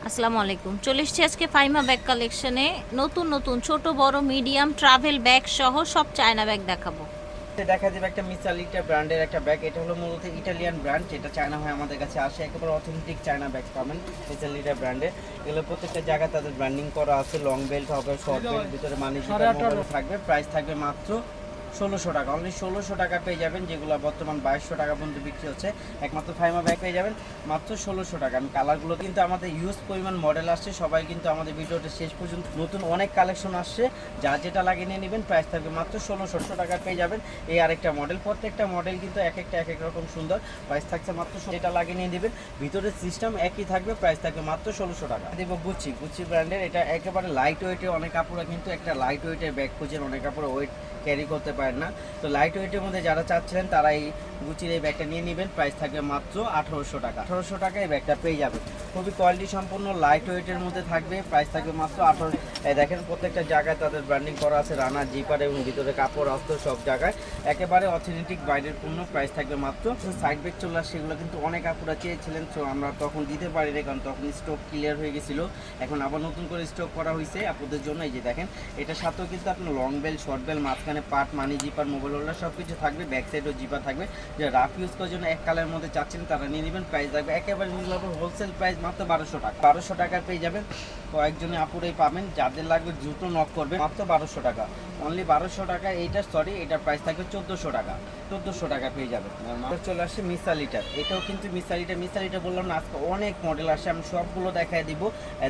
আসসালামু আলাইকুম। চলে এসেছি আজকে ফাইমা ব্যাগ কালেকশনে। নতুন নতুন ছোট বড় মিডিয়াম ট্রাভেল ব্যাগ সহ সব চায়না ব্যাগ দেখাবো। দেখা যাবে একটা মিসালিটা ব্র্যান্ডের একটা ব্যাগ। এটা হলো মূলত ইটালিয়ান ব্র্যান্ড, যেটা চায়না হয়ে আমাদের কাছে আসে। একেবারে অথেন্টিক চায়না ব্যাগ পাবেন মিসালিটা ব্র্যান্ডে। এগুলো প্রত্যেকটা জায়গায় তাদের ব্র্যান্ডিং করা আছে। লং বেল্ট হবে, শর্ট বেল্ট, ভিতরে মানি থাকবে। প্রাইস থাকবে মাত্র 1600 টাকা। অনলি 1600 টাকা পেয়ে যাবেন, যেগুলো বর্তমান 2200 টাকা পর্যন্ত বিক্রি হচ্ছে। একমাত্র ফাইমা ব্যাগ পেয়ে যাবেন মাত্র 1600 টাকা। আমি কালারগুলো কিন্তু আমাদের ইউজ পরিমাণ মডেল আসছে, সবাই কিন্তু আমাদের ভিডিওটা শেষ পর্যন্ত নতুন অনেক কালেকশন আসছে, যা যেটা লাগিয়ে নিয়ে নেবেন। প্রাইস থাকবে মাত্র 1600 টাকা পেয়ে যাবেন। এই আরেকটা মডেল, প্রত্যেকটা মডেল কিন্তু এক এক রকম সুন্দর। প্রাইস থাকছে মাত্র যেটা লাগিয়ে নিয়ে নেবেন। ভিতরের সিস্টেম একই থাকবে, প্রাইস থাকবে মাত্র 1600 টাকা। দেবো গুচি ব্র্যান্ডের। এটা একেবারে লাইট ওয়েটে। অনেক কাপড়া কিন্তু একটা লাইট ওয়েটের ব্যাগ খুঁজেন, অনেক কাপড় ওয়েট ক্যারি করতে পারেন না। তো লাইট ওয়েটের মধ্যে যারা চাচ্ছিলেন তারা এই গুচির এই ব্যাগটা নিয়ে নেবেন। প্রাইস থাকবে মাত্র 1800 টাকা। 1800 টাকায় এই ব্যাগটা পেয়ে যাবেন। খুবই কোয়ালিটি সম্পন্ন লাইট ওয়েটের মধ্যে থাকবে। প্রাইস থাকবে মাত্র 1800। দেখেন প্রত্যেকটা জায়গায় তাদের ব্র্যান্ডিং করা আছে, রানার জিপার এবং ভিতরে কাপড় আসতো সব জায়গায়। একেবারে অথেন্টিক বাইরের পণ্য। প্রাইস থাকবে মাত্র। সাইড ব্যাগ চলে আসছে, সেগুলো কিন্তু অনেক আপুরা চেয়েছিলেন, তো আমরা তখন দিতে পারিনি, কারণ তখন স্টক ক্লিয়ার হয়ে গেছিলো। এখন আবার নতুন করে স্টক করা হয়েছে আপুদের জন্য। এই যে দেখেন, এটার সাথেও কিন্তু আপনার লং বেল, শর্ট বেল, মাঝখানে পার্ট, মানি জিপার, মোবাইল হোল্ডার সব কিছু থাকবে। ব্যাক সাইডও জিপার থাকবে। যে রাফ ইউজ করার জন্য এক কালারের মধ্যে চাচ্ছেন তারা নিয়ে নেবেন। প্রাইস থাকবে একেবারে রিজনেবল, হোলসেল প্রাইস মাত্র 1200 টাকা। 1200 টাকায় পেয়ে যাবেন। কয়েকজনে আপুরেই পাবেন, যাদের লাগবে দ্রুত নক করবে। মাত্র 1200 টাকা, অনলি 1200 টাকা। এইটার এটার প্রাইস থাকবে 1400 টাকা। 1400 টাকা পেয়ে যাবেন। চলে আসে মিসালিটার। এটাও কিন্তু মিসালিটা বললাম না, আজকে অনেক মডেল আসে, আমি সবগুলো দেখাই দিব।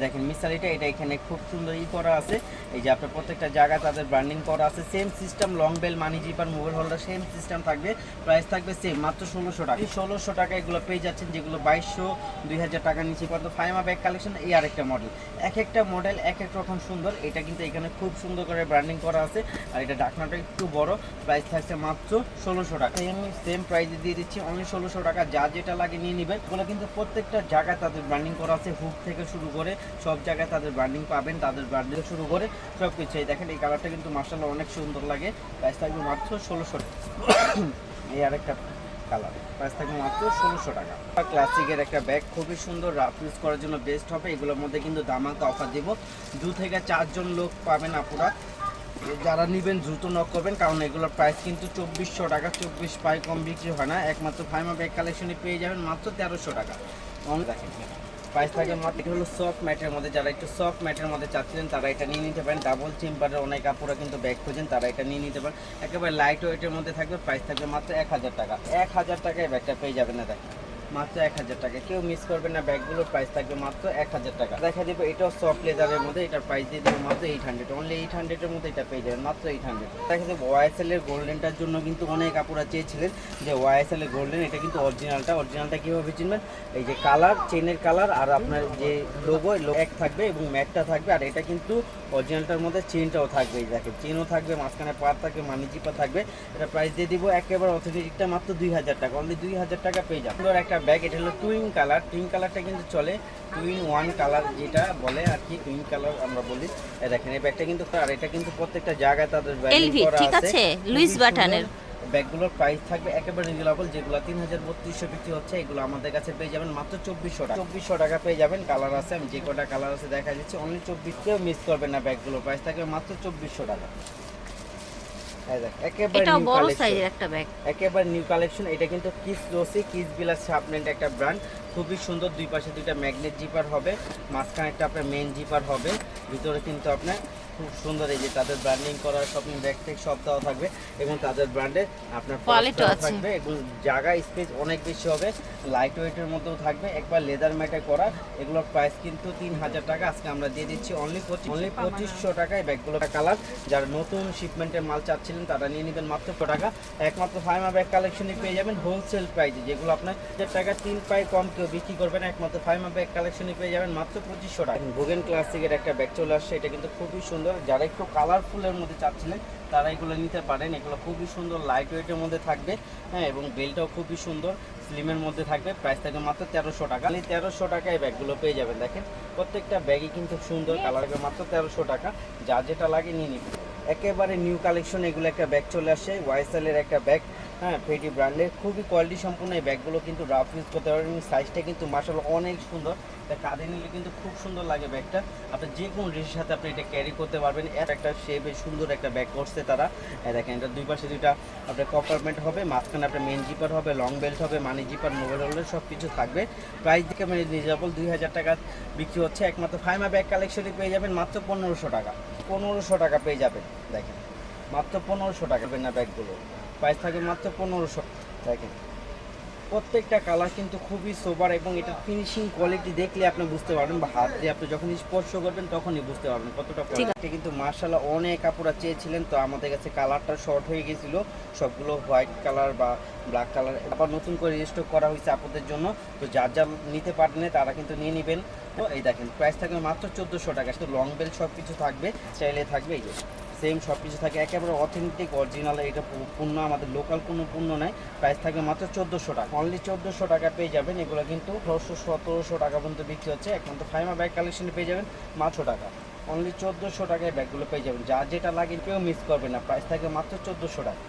দেখেন মিসালিটা, এটা এখানে খুব সুন্দর করা আছে। এই যে আপনার প্রত্যেকটা জায়গায় তাদের ব্র্যান্ডিং করা আছে। Same system, long belt, money zipper, mobile holder same system থাকবে। প্রাইস থাকবে সেম মাত্র 1600 টাকা। 1600 টাকা এগুলো পেয়ে যাচ্ছেন, যেগুলো 2200 2000 টাকার নিচে পর্যন্ত ফাইমা ব্যাগ কালেকশন। এই আরেকটা মডেল, এক একটা মডেল এক এক রকম সুন্দর। এটা কিন্তু এখানে খুব সুন্দর করে ব্র্যান্ডিং করা আছে, আর এটা ঢাকনাটা একটু বড়। প্রাইস থাকছে মাত্র 1600 টাকা। আমি সেম প্রাইসে দিয়ে দিচ্ছি, অনলি 1600 টাকা। যা যেটা লাগে নিয়ে নেবেন। এগুলো কিন্তু প্রত্যেকটা জায়গায় তাদের ব্র্যান্ডিং করা আছে, হুক থেকে শুরু করে সব জায়গায় তাদের ব্র্যান্ডিং পাবেন। তাদের ব্র্যান্ডিং শুরু করে সব কিছু। দেখেন এই কালারটা কিন্তু মার্শাল্লাহ অনেক সুন্দর লাগে। প্রাইস থাকবে মাত্র 1600 টাকা। এই আরেকটা কালার, প্রাইস থাকবে মাত্র 1600 টাকা। ক্লাসিকের একটা ব্যাগ, খুবই সুন্দর, রাফ ইউজ করার জন্য বেস্ট হবে। এগুলোর মধ্যে কিন্তু দামাকা অফার দেবো। 2 থেকে 4 জন লোক পাবেন আপুরা, যারা নেবেন দ্রুত নক করবেন, কারণ এগুলোর প্রাইস কিন্তু 2400 টাকা। 24 পাই কম বিক্রি হয় না। একমাত্র ফাইমা ব্যাগ কালেকশনে পেয়ে যাবেন মাত্র 1300 টাকা। দেখেন প্রাইস থাকে মাত্র। এটা হলো সফট ম্যাটের মধ্যে, যারা একটু সফট ম্যাটের মধ্যে চাচ্ছিলেন তারা এটা নিয়ে নিতে পারেন। ডাবল চেম্বারের অনেক কাপড়া কিন্তু ব্যাগ খোঁজেন, তারা এটা নিয়ে নিতে পারেন। একেবারে লাইট ওয়েটের মধ্যে থাকবে। প্রাইস থাকবে মাত্র 1000 টাকা। 1000 টাকায় ব্যাগটা পেয়ে যাবেন। না দেখেন মাত্র 1000 টাকা। কেউ মিস করবেন না, ব্যাগগুলোর প্রাইস থাকবে মাত্র 1000 টাকা। দেখা যাবে এটাও সফট লেদারের মধ্যে, এটার প্রাইস দিয়ে দেবো মাত্র 800। অনলি 800 এর মধ্যে এটা পেয়ে যাবেন মাত্র 800। দেখা যাবে ওয়াইএসএল এর গোল্ডেনটার জন্য কিন্তু অনেক আপুরা চেয়েছিলেন যে ওয়াইএসএল এর গোল্ডেন। এটা কিন্তু অরিজিনালটা কীভাবে চিনবেন? এই যে কালার, চেনের কালার আর আপনার যে লোগো এক থাকবে এবং ম্যাটটা থাকবে। আর এটা কিন্তু অরিজিনালটার মধ্যে চেনটাও থাকবে। এই দেখেন চেনও থাকবে, মাঝখানে পার থাকবে, মানি জিপা থাকবে। এটা প্রাইস দিয়ে দিব একেবারে অথেন্টিকটা মাত্র 2000 টাকা। অনলি 2000 টাকা পেয়ে যাবেন। সুন্দর একটা ব্যাগ। এটা হলো টুইন কালার। টুইন কালারটা কিন্তু চলে, টুইন ওয়ান কালার যেটা বলে আর কি, টুইন কালার আমরা বলি। দেখেন এই ব্যাগটা কিন্তু, আর এটা কিন্তু প্রত্যেকটা জায়গায় তাদের এলভি ঠিক আছে, লুইস বাটনের। ব্যাগগুলোর প্রাইস থাকবে একেবারে রিজনেবল। যেগুলো 3300 বিক্রি হচ্ছে, এগুলো আমাদের কাছে পেয়ে যাবেন মাত্র 2400 টাকা। 2400 টাকা পেয়ে যাবেন। কালার আছে, আমি যে কটা কালার আছে দেখা দিচ্ছি। অনলি 24, কেউ মিস করবেন না। ব্যাগগুলোর প্রাইস থাকবে মাত্র 2400 টাকা। একেবারে নিউ কালেকশন। এটা কিন্তু কিস রসি, কিস বিলাস শার্পনেট একটা ব্র্যান্ড। খুবই সুন্দর। দুই পাশে দুইটা ম্যাগনেট জিপার হবে, মাঝখানে একটা আপনার মেন জিপার হবে। ভিতরে কিন্তু আপনার খুব সুন্দর এই যে তাদের ব্র্যান্ডিং করা শপিং ব্যাগ থেকে সব দেওয়া থাকবে, এবং তাদের ব্র্যান্ডে আপনার থাকবে, এবং জায়গা স্পেস অনেক বেশি হবে। লাইট ওয়েটের মধ্যেও থাকবে, একবার লেদার ম্যাটে করা। এগুলোর প্রাইস কিন্তু 3000 টাকা। আজকে আমরা দিয়ে দিচ্ছি অনলি 2500 টাকায় ব্যাগগুলো। কালার, যারা নতুন শিপমেন্টের মাল চাচ্ছিলেন তারা নিয়ে নেবেন মাত্র টাকা। একমাত্র ফাইমা ব্যাগ কালেকশনে পেয়ে যাবেন হোলসেল প্রাইসে, যেগুলো আপনার 1000 টাকা 3 পাই কম কেউ বিক্রি করবেন। একমাত্র ফাইমা ব্যাগ কালেকশনে পেয়ে যাবেন মাত্র 2500 টাকা। ভোগেন ক্লাসিকের একটা ব্যাগ চলে আসছে, এটা কিন্তু খুবই সুন্দর। যারা একটু কালারফুলের মধ্যে চাচ্ছিলেন তারা এগুলো নিতে পারেন। এগুলো খুবই সুন্দর, লাইট ওয়েটের মধ্যে থাকবে। হ্যাঁ, এবং বেলটাও খুবই সুন্দর, স্লিমের মধ্যে থাকবে। প্রাইস থাকবে মাত্র 1300 টাকা। 1300 টাকায় ব্যাগগুলো পেয়ে যাবেন। দেখেন প্রত্যেকটা ব্যাগই কিন্তু সুন্দর, কালার হবে মাত্র 1300 টাকা। যা যেটা লাগে নিয়ে নিবেন। একেবারে নিউ কালেকশন এগুলো একটা ব্যাগ চলে আসে, ওয়াইএসএল এর একটা ব্যাগ। হ্যাঁ পেটি ব্র্যান্ডের খুবই কোয়ালিটি সম্পূর্ণ এই ব্যাগগুলো কিন্তু রাফ ইউজ করতে পারবেন। সাইজটা কিন্তু মাশাআল্লাহ অনেক সুন্দর, এটা কাঁধে নিলে কিন্তু খুব সুন্দর লাগে ব্যাগটা। আপনি যে কোনো ড্রেসের সাথে আপনি এটা ক্যারি করতে পারবেন। এর একটা শেপে সুন্দর একটা ব্যাগ করছে তারা। দেখেন এটা দুই পাশে দুইটা আপনার কম্পার্টমেন্ট হবে, মাঝখানে আপনার মেন জিপার হবে, লং বেল্ট হবে, মানি জিপার, মোবাইল হোল্ডার সব কিছু থাকবে। প্রাইস দিকে মানে রিজনেবল 2000 টাকা বিক্রি হচ্ছে। একমাত্র ফাইমা ব্যাগ কালেকশনে পেয়ে যাবেন মাত্র 1500 টাকা। 1500 টাকা পেয়ে যাবেন, দেখেন মাত্র 1500 টাকা পাবেন না ব্যাগগুলো। প্রাইস থাকবে মাত্র 1500। দেখেন প্রত্যেকটা কালার কিন্তু খুবই সোবার এবং এটা ফিনিশিং কোয়ালিটি দেখলে আপনি বুঝতে পারবেন, বা হাত দিয়ে আপনি যখন স্পর্শ করবেন তখনই বুঝতে পারবেন কতটা কোয়ালিটি। কিন্তু মার্শাল্লাহ অনেক আপুরা চেয়েছিলেন, তো আমাদের কাছে কালারটা শর্ট হয়ে গেছিল, সবগুলো হোয়াইট কালার বা ব্ল্যাক কালার আবার নতুন করে রিস্টক করা হয়েছে আপুদের জন্য। তো যার যার নিতে পারেন তারা কিন্তু নিয়ে নেবেন। তো এই দেখেন প্রাইস থাকবে মাত্র 1400 টাকা। তো লং বেল সব কিছু থাকবে, চাইলে থাকবে এই যে সেম সব কিছু থাকে, একেবারে অথেন্টিক অরিজিনাল। এটা পণ্য আমাদের লোকাল কোনো পণ্য নাই। প্রাইস থাকবে মাত্র 1400 টাকা, অনলি 1400 টাকা পেয়ে যাবেন। এগুলো কিন্তু 1600-1700 টাকা পর্যন্ত বিক্রি হচ্ছে। একমাত্র ফাইমা ব্যাগ কালেকশনে পেয়ে যাবেন মাত্র টাকা, অনলি 1400 টাকায় ব্যাগগুলো পেয়ে যাবেন। যা যেটা লাগে কেউ মিস করবে না। প্রাইস থাকবে মাত্র 1400 টাকা।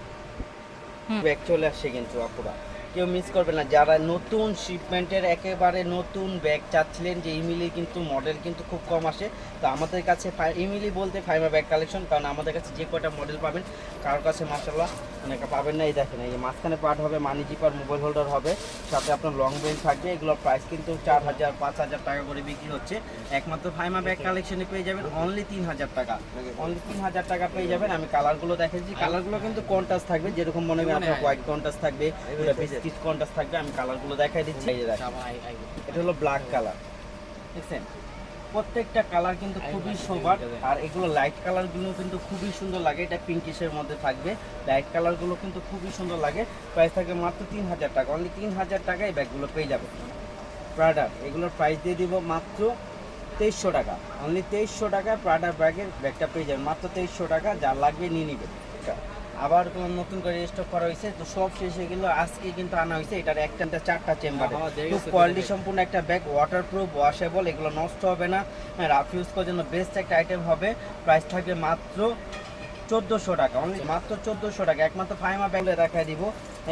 ব্যাগ চলে আসছে কিন্তু আপুরা, কেউ মিস করবে না। যারা নতুন শিপমেন্টের একেবারে নতুন ব্যাগ চাচ্ছিলেন, যে ইমিলি কিন্তু মডেল কিন্তু খুব কম আসে, তো আমাদের কাছে ইমিলি বলতে ফাইমা ব্যাগ কালেকশন, কারণ আমাদের কাছে যে কয়টা মডেল পাবেন কারোর কাছে মাশাআল্লাহ অনেকে পাবেন না। এই দেখেন এই মাঝখানে পার্ট হবে, মানি জিপার, মোবাইল হোল্ডার হবে, সাথে আপনার লং বেল থাকবে। এগুলোর প্রাইস কিন্তু 4000-5000 টাকা করে বিক্রি হচ্ছে। একমাত্র ফাইমা ব্যাগ কালেকশনে পেয়ে যাবেন অনলি 3000 টাকা, অনলি 3000 টাকা পেয়ে যাবেন। আমি কালারগুলো দেখেছি, কালারগুলো কিন্তু কন্ট্রাস্ট থাকবে, যেরকম মনে করেন আপনার হোয়াইট কন্ট্রাস্ট থাকবে, বিস্কিট কন্ট্রাস্ট থাকবে। আমি কালারগুলো দেখাই দিচ্ছি। এই যে দেখেন এটা হলো ব্ল্যাক কালার, দেখছেন প্রত্যেকটা কালার কিন্তু খুবই সোবার। আর এগুলো লাইট কালারগুলো কিন্তু খুবই সুন্দর লাগে, এটা পিঙ্কিশের মধ্যে থাকবে। লাইট কালারগুলো কিন্তু খুবই সুন্দর লাগে। প্রাইস থাকে মাত্র 3000 টাকা, অনলি 3000 টাকায় ব্যাগগুলো পেয়ে যাবে। প্রাডা এগুলোর প্রাইস দিয়ে দিব মাত্র 2300 টাকা, অনলি 2300 টাকা প্রাডা ব্যাগের ব্যাগটা পেয়ে যাবেন মাত্র 2300 টাকা। যার লাগবে নিয়ে নেবেন। আবার কোনো নতুন করে স্টক করা হয়েছে, তো সব শেষে গেল আজকে কিন্তু আনা হয়েছে। এটার একটা 4টা চেম্বার, খুব কোয়ালিটি সম্পূর্ণ একটা ব্যাগ, ওয়াটারপ্রুফ, ওয়াশেবল, এগুলো নষ্ট হবে না, রাফ ইউজ করার জন্য বেস্ট একটা আইটেম হবে। প্রাইস থাকবে মাত্র 1400 টাকা, অনলি মাত্র 1400 টাকা। একমাত্র ফাইমা ব্যাগলে দেখাই দিব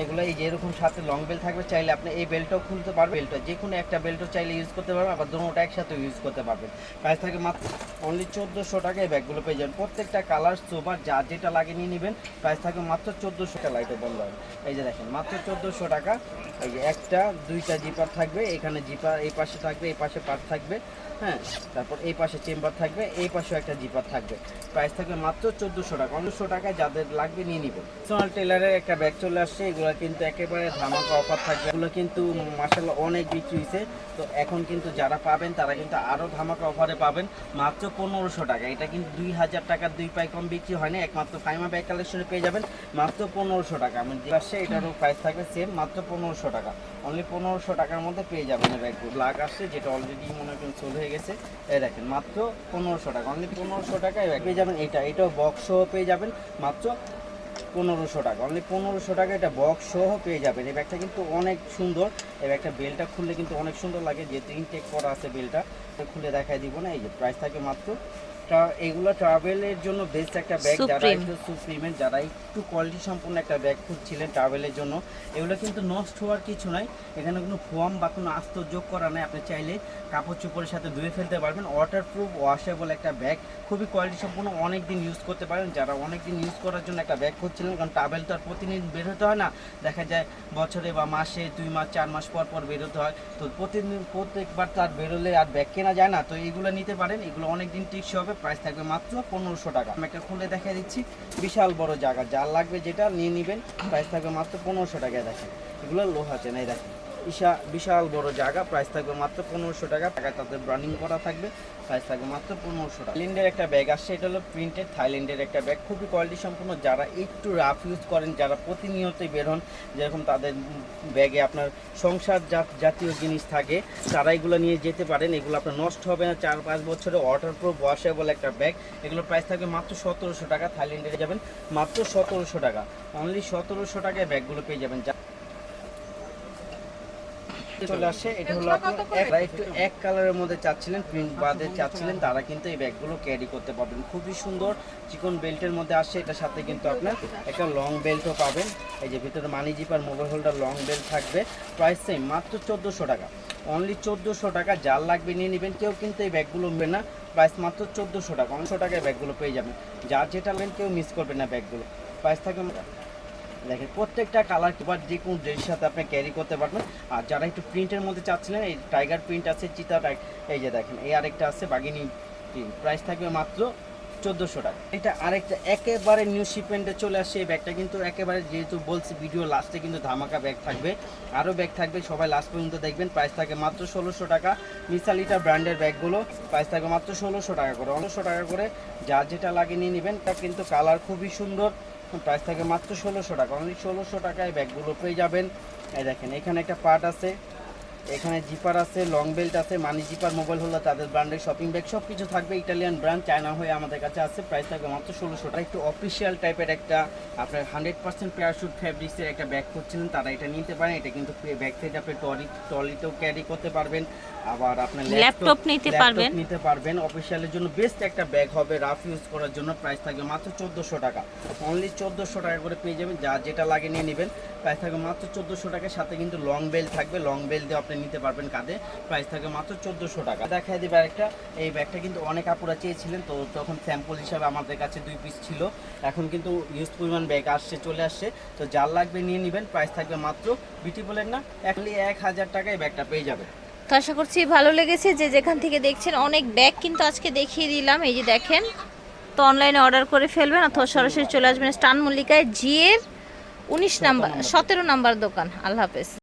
এগুলো। এই যে এরকম সাথে লং বেল থাকবে, চাইলে আপনি এই বেল্টটাও খুলতে পারবেন, বেল্টটা যে কোনো একটা বেল্টও চাইলে ইউজ করতে পারবেন, আবার দুটোটা একসাথে ইউজ করতে পারবেন। প্রাইস থাকে মাত্র অনলি 1400 টাকা। এই ব্যাগগুলো পেয়ে যাবেন, প্রত্যেকটা কালার সোবার, যার যেটা লাগে নিয়ে নেবেন। প্রাইস থাকে মাত্র 1400 টাকা। লাইটে বন্ধ হবে, এই যে দেখেন মাত্র 1400 টাকা। এই যে একটা দুইটা জিপার থাকবে, এখানে জিপার এই পাশে থাকবে, এই পাশে পার্ট থাকবে, হ্যাঁ, তারপর এই পাশে চেম্বার থাকবে, এই পাশেও একটা জিপার থাকবে। প্রাইস থাকবে মাত্র 1400 টাকা, 1500 টাকায় যাদের লাগবে নিয়ে নিবেন। সোনাল টেলারের একটা ব্যাগ চলে আসছে, এগুলো কিন্তু একেবারে ধামাকা অফার থাকবে। এগুলো কিন্তু মাশাআল্লাহ অনেক বিক্রি হয়েছে, তো এখন কিন্তু যারা পাবেন তারা কিন্তু আরও ধামাকা অফারে পাবেন মাত্র 1500 টাকা। এটা কিন্তু 2000 টাকার দুই পাই কম বিক্রি হয় না। একমাত্র ফাইমা ব্যাগ কালেকশনে পেয়ে যাবেন মাত্র 1500 টাকা। আমি যে আসছে এটারও প্রাইস থাকবে সেম, মাত্র 1500 টাকা, অনলি 1500 টাকার মধ্যে পেয়ে যাবেন। এই ব্যাগগুলো ব্ল্যাক আসছে, যেটা অলরেডি মনে করেন সোল হয়ে গেছে। এই দেখেন মাত্র 1500 টাকা, অনলি 1500 টাকায় পেয়ে যাবেন। এটাও বক্স সহ পেয়ে যাবেন মাত্র 1500 টাকা, অনলি 1500 টাকা। এটা বক্স সহ পেয়ে যাবেন। এই ব্যাগটা কিন্তু অনেক সুন্দর। এই ব্যাগটা বেলটা খুললে কিন্তু অনেক সুন্দর লাগে, যেহেতু ইনটেক করা আছে বেলটা, খুলে দেখাই দিব না। এই যে প্রাইস থাকে মাত্র। এগুলো ট্রাভেলের জন্য বেস্ট একটা ব্যাগ, যারা একটু সুপ্রিমের, যারা একটু কোয়ালিটি সম্পূর্ণ একটা ব্যাগ খুঁজছিলেন ট্রাভেলের জন্য। এগুলো কিন্তু নষ্ট হওয়ার কিছু নাই, এখানে কোনো ফোম বা কোনো আস্ত যোগ করা নাই। আপনি চাইলে কাপড় চোপড়ের সাথে ধুয়ে ফেলতে পারবেন। ওয়াটারপ্রুফ, ওয়াশেবল একটা ব্যাগ, খুবই কোয়ালিটি সম্পূর্ণ, অনেক দিন ইউজ করতে পারেন। যারা অনেক দিন ইউজ করার জন্য একটা ব্যাগ খুঁজছিলেন, কারণ ট্রাভেল তো আর প্রতিদিন বের হতে হয় না, দেখা যায় বছরে বা মাসে 2 মাস 4 মাস পর পর বেরোতে হয়, তো প্রত্যেকবার তো আর বেরোলে আর ব্যাগ কেনা যায় না। তো এইগুলো নিতে পারেন, এগুলো অনেক দিন টিকসই হবে। প্রাইস থাকবে মাত্র 1500 টাকা। আমি একটা খুলে দেখাই দিচ্ছি, বিশাল বড় জায়গা, যার লাগবে যেটা নিয়ে নেবেন। প্রাইস থাকবে মাত্র 1500 টাকায়। দেখেন এগুলো লোহা চেন, এই দেখেন বিশাল বড় জায়গা। প্রাইস থাকবে মাত্র 1500 টাকা। টাকা তাদের ব্র্যান্ডিং করা থাকবে। প্রাইস থাকবে মাত্র 1500 টাকা। থাইল্যান্ডের একটা ব্যাগ আসছে, এটা হলো প্রিন্টেড থাইল্যান্ডের একটা ব্যাগ, খুবই কোয়ালিটি সম্পূর্ণ। যারা একটু রাফ ইউজ করেন, যারা প্রতিনিয়তই বের হন, যেরকম তাদের ব্যাগে আপনার সংসার জাতীয় জিনিস থাকে, তারা এগুলো নিয়ে যেতে পারেন। এগুলো আপনার নষ্ট হবে না 4-5 বছরে। ওয়াটারপ্রুফ, ওয়াশেবল একটা ব্যাগ। এগুলোর প্রাইস থাকবে মাত্র 1700 টাকা। থাইল্যান্ডে যাবেন মাত্র 1700 টাকা, অনলি 1700 টাকায় ব্যাগগুলো পেয়ে যাবেন। চলে আসে। এটা হলো আপনারা একটু এক কালারের মধ্যে চাচ্ছিলেন, প্রিন্ট বাদে চাচ্ছিলেন, তারা কিন্তু এই ব্যাগগুলো ক্যারি করতে পারবেন। খুবই সুন্দর চিকন বেল্টের মধ্যে আসে। এটার সাথে কিন্তু আপনার একটা লং বেল্টও পাবেন। এই যে ভিতরে মানি zipper mobile holder long belt থাকবে। প্রাইস সেম মাত্র 1400 টাকা, অনলি 1400 টাকা। যার লাগবে নিয়ে নেবেন, কেউ কিন্তু এই ব্যাগগুলো নেবে না। প্রাইস মাত্র 1400 টাকা, 900 টাকায় ব্যাগগুলো পেয়ে যাবেন। যার যেটা নেবেন কেউ মিস করবেন না ব্যাগগুলো। প্রাইস থাকবে দেখেন প্রত্যেকটা কালার কিংবা যে কোনো ড্রেসের সাথে আপনি ক্যারি করতে পারবেন। আর যারা একটু প্রিন্টের মধ্যে চাচ্ছিলেন, এই টাইগার প্রিন্ট আছে, চিতা এই যে দেখেন এই আরেকটা আছে বাগিনি প্রিন্ট। প্রাইস থাকবে মাত্র 1400 টাকা। এটা আরেকটা একেবারে নিউ শিপমেন্টে চলে আসছে। এই ব্যাগটা কিন্তু একেবারে, যেহেতু বলছি ভিডিও লাস্টে কিন্তু ধামাকা ব্যাগ থাকবে, আরও ব্যাগ থাকবে, সবাই লাস্ট পর্যন্ত দেখবেন। প্রাইস থাকে মাত্র 1600 টাকা। মিসালিটা ব্র্যান্ডের ব্যাগগুলো প্রাইস থাকে মাত্র 1600 টাকা করে, 1900 টাকা করে। যার যেটা লাগে নিয়ে নেবেন। তা কিন্তু কালার খুবই সুন্দর। প্রাইস থাকে মাত্র 1600 টাকা, অনলি 1600 টাকায় ব্যাগগুলো পেয়ে যাবেন। এই দেখেন এখানে একটা পার্ট আছে, এখানে জিপার আছে, লং বেল্ট আছে, মানি জিপার মোবাইল হোল্ডার, তাদের ব্র্যান্ডের শপিং ব্যাগ সব কিছু থাকবে। ইটালিয়ান ব্র্যান্ড, চায়না হয়ে আমাদের কাছে আছে। প্রাইস থাকবে মাত্র 1600 টাকা। একটু অফিসিয়াল টাইপের একটা আপনার 100% প্যারাশুট ফ্যাব্রিক্সের একটা ব্যাগ করছিলেন, তারা এটা নিতে পারেন। এটা কিন্তু ব্যাগ সাইড আপনি ট্রলিতেও ক্যারি করতে পারবেন, আবার আপনার ল্যাপটপ নিতে পারবেন। অফিসিয়ালের জন্য বেস্ট একটা ব্যাগ হবে, রাফ ইউজ করার জন্য। প্রাইস থাকবে মাত্র 1400 টাকা, অনলি 1400 টাকা করে পেয়ে যাবেন। যা যেটা লাগে নিয়ে নেবেন। প্রাইস থাকবে মাত্র 1400 টাকার সাথে কিন্তু লং বেল্ট থাকবে, লং বেল্ট দিয়ে আপনি নিতে পারবেন কাঁধে। প্রাইস থাকবে মাত্র 1400 টাকা। দেখাই দিবে আরেকটা, এই ব্যাগটা কিন্তু অনেক আপুরা চেয়েছিলেন, তো তখন স্যাম্পল হিসাবে আমাদের কাছে 2 পিস ছিল। এখন কিন্তু ইউজ পরিমাণ ব্যাগ চলে আসছে, তো যার লাগবে নিয়ে নেবেন। প্রাইস থাকবে মাত্র, বিটি বলেন না, 1000 টাকায় ব্যাগটা পেয়ে যাবে। তো আশা করছি ভালো লেগেছে। যে যেখান থেকে দেখছেন, অনেক ব্যাগ কিন্তু আজকে দেখিয়ে দিলাম, এই যে দেখেন। তো অনলাইনে অর্ডার করে ফেলবেন অথবা সরাসরি চলে আসবেন স্টান মল্লিকায়, জিএর 17 নাম্বার দোকান। আল্লাহ হাফেজ।